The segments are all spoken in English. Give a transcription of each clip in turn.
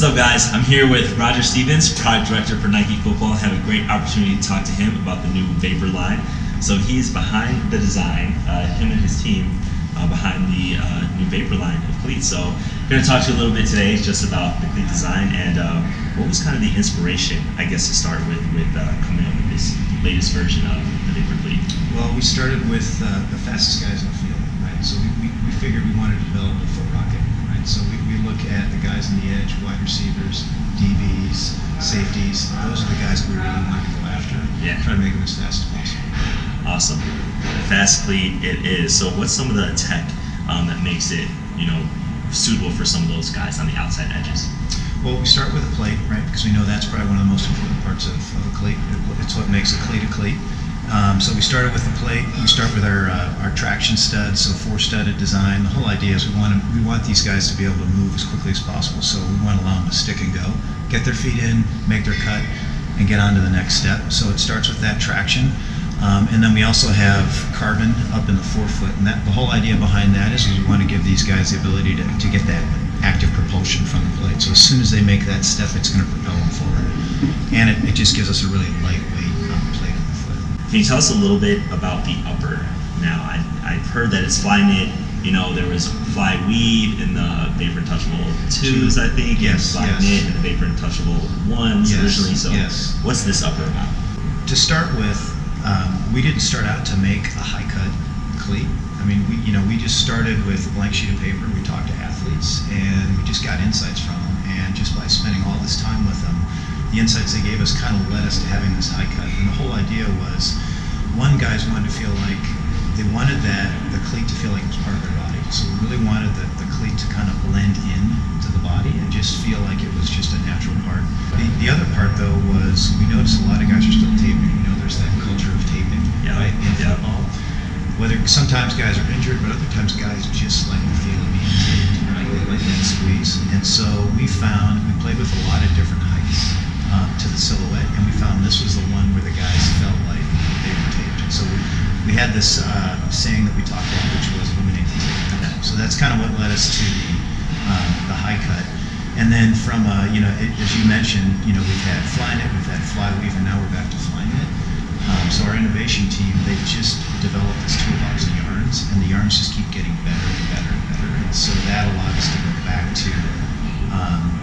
What's up, guys? I'm here with Roger Stevens, product director for Nike Football. I have a great opportunity to talk to him about the new Vapor line. So he's behind the design, him and his team behind the new Vapor line of cleats. So I'm going to talk to you a little bit today just about the cleat design and what was kind of the inspiration, I guess, to start with coming up with this latest version of the Vapor cleat. Well, we started with the fastest guys in the field, right? So we figured we wanted to develop a foot rocket, right? So we look at the guys on the edge, wide receivers, DBs, safeties. Those are the guys we really wanted to go after. Yeah. Try to make them as fast as possible. Awesome. Fast cleat it is. So what's some of the tech that makes it, suitable for some of those guys on the outside edges? Well, we start with a plate, right? Because we know that's probably one of the most important parts of a cleat. It's what makes a cleat a cleat. So we started with the plate. We start with our traction studs, so 4-studded design. The whole idea is we want these guys to be able to move as quickly as possible. So we want to allow them to stick and go, get their feet in, make their cut, and get on to the next step. So it starts with that traction. And then we also have carbon up in the forefoot. And the whole idea behind that is we want to give these guys the ability to get that active propulsion from the plate. So as soon as they make that step, it's going to propel them forward. And it just gives us a really lightweight plate on the foot. Can you tell us a little bit about the upper now? I've heard that it's Flyknit. There was Flyweave in the Vapor Untouchable 2s, I think. Yes, Flyknit yes. and the Vapor Untouchable 1s originally. So what's this upper about? To start with, we didn't start out to make a high cut cleat. I mean, we just started with a blank sheet of paper. We talked to athletes and we just got insights from them. And just by spending all this time with them, the insights they gave us kind of led us to having this high cut. And the whole idea was, one, guys wanted to feel like they wanted the cleat to feel like it was part of their body. So we really wanted the cleat to kind of blend in to the body and just feel like it was just a natural part. The other part, though, was we noticed a lot of guys are still taping. There's that culture of taping, right, in football. Whether sometimes guys are injured, but other times guys just like the feel of being taped, right? They like that squeeze. And so we played with a lot of different heights to the silhouette, and we found this was the one where the guys felt like they were taped. So we had this saying that we talked about, which was eliminate the tape. So that's kind of what led us to the high cut. And then from, as you mentioned, we've had Flyknit, we've had Flyweave, and now we're back to Flyknit. So our innovation team, they've just developed this toolbox of yarns, and the yarns just keep getting better and better and better. And so that allowed us to go back to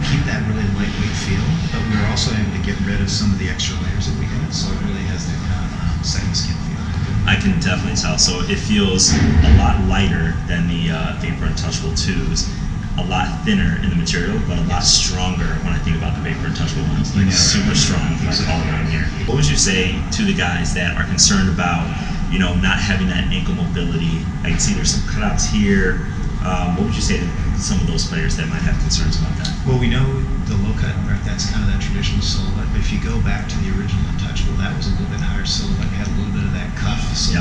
keep that really lightweight feel, but we were also able to get rid of some of the extra layers that we had, so it really has that kind of second skin feel. I can definitely tell. So it feels a lot lighter than the Vapor Untouchable 2s. A lot thinner in the material, but a lot stronger when I think about the Vapor Untouchable ones. Like super strong, like all around here. What would you say to the guys that are concerned about, not having that ankle mobility? I can see there's some cutouts here. What would you say to some of those players that might have concerns about that? Well, we know the low cut, right? That's kind of that traditional silhouette. But if you go back to the original Untouchable, that was a little bit higher silhouette. It had a little bit of that cuff. So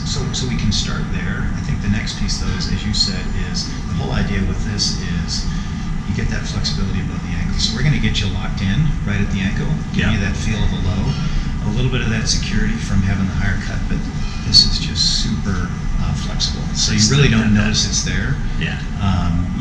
so we can start there. I think the next piece, though, is, as you said, is the whole idea with this is you get that flexibility above the ankle. So we're going to get you locked in right at the ankle, give you that feel of a low, a little bit of that security from having the higher cut, but this is just super flexible. So you really don't notice it's there. Yeah.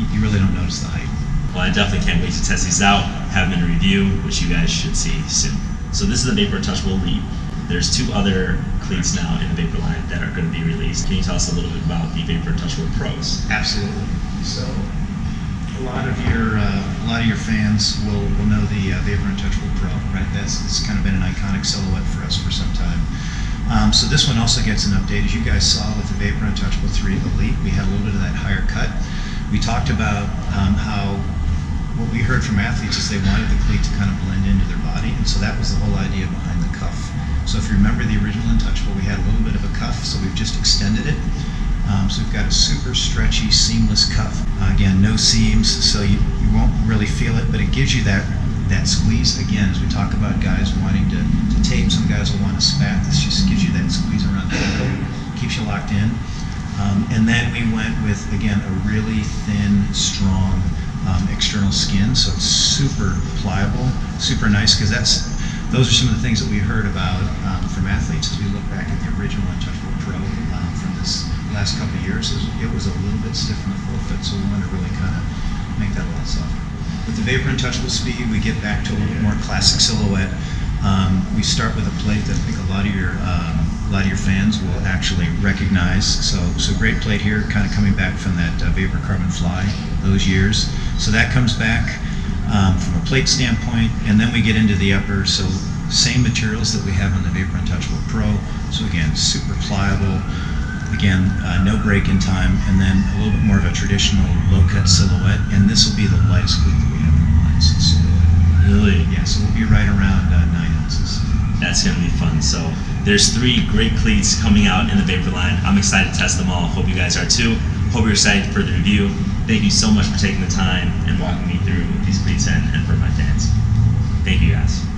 You really don't notice the height. Well, I definitely can't wait to test these out, have them in review, which you guys should see soon. So this is the Vapor Untouchable Elite. There's 2 other cleats now in the Vapor line that are going to be released. Can you tell us a little bit about the Vapor Untouchable Pros? Absolutely. So a lot of your fans will know the Vapor Untouchable Pro, right? It's kind of been an iconic silhouette for us for some time. So this one also gets an update. As you guys saw with the Vapor Untouchable 3 Elite, we had a little bit of that higher cut. We talked about how what we heard from athletes is they wanted the cleat to kind of blend into their body, and so that was the whole idea behind the cuff. So if you remember the original Untouchable, we had a little bit of a cuff, so we've just extended it. So we've got a super stretchy, seamless cuff. Again, no seams, so you won't really feel it, but it gives you that squeeze. Again, as we talk about guys wanting to tape, some guys will want to spat. This just gives you that squeeze around the ankle, keeps you locked in. And then we went with, again, a really thin, strong external skin, so it's super pliable, super nice, because those are some of the things that we heard about from athletes as we look back at the original Untouchable Pro from this last couple of years. It was a little bit stiff in the forefoot, so we wanted to really kind of make that a lot softer. With the Vapor Untouchable Speed, we get back to a little bit more classic silhouette. We start with a plate that I think a lot of your fans will actually recognize. So great plate here, kind of coming back from that Vapor Carbon Fly those years. So that comes back from a plate standpoint, and then we get into the upper. So same materials that we have on the Vapor Untouchable Pro. So again, super pliable. Again, no break in time, and then a little bit more of a traditional low-cut silhouette. And this will be the lightest cleat that we have in the line. So Really? yeah, so we'll be right around 9 ounces. That's going to be fun. So there's 3 great cleats coming out in the Vapor line. I'm excited to test them all. Hope you guys are too. Hope you're excited for the review. Thank you so much for taking the time and walking me through these cleats and for my fans. Thank you guys.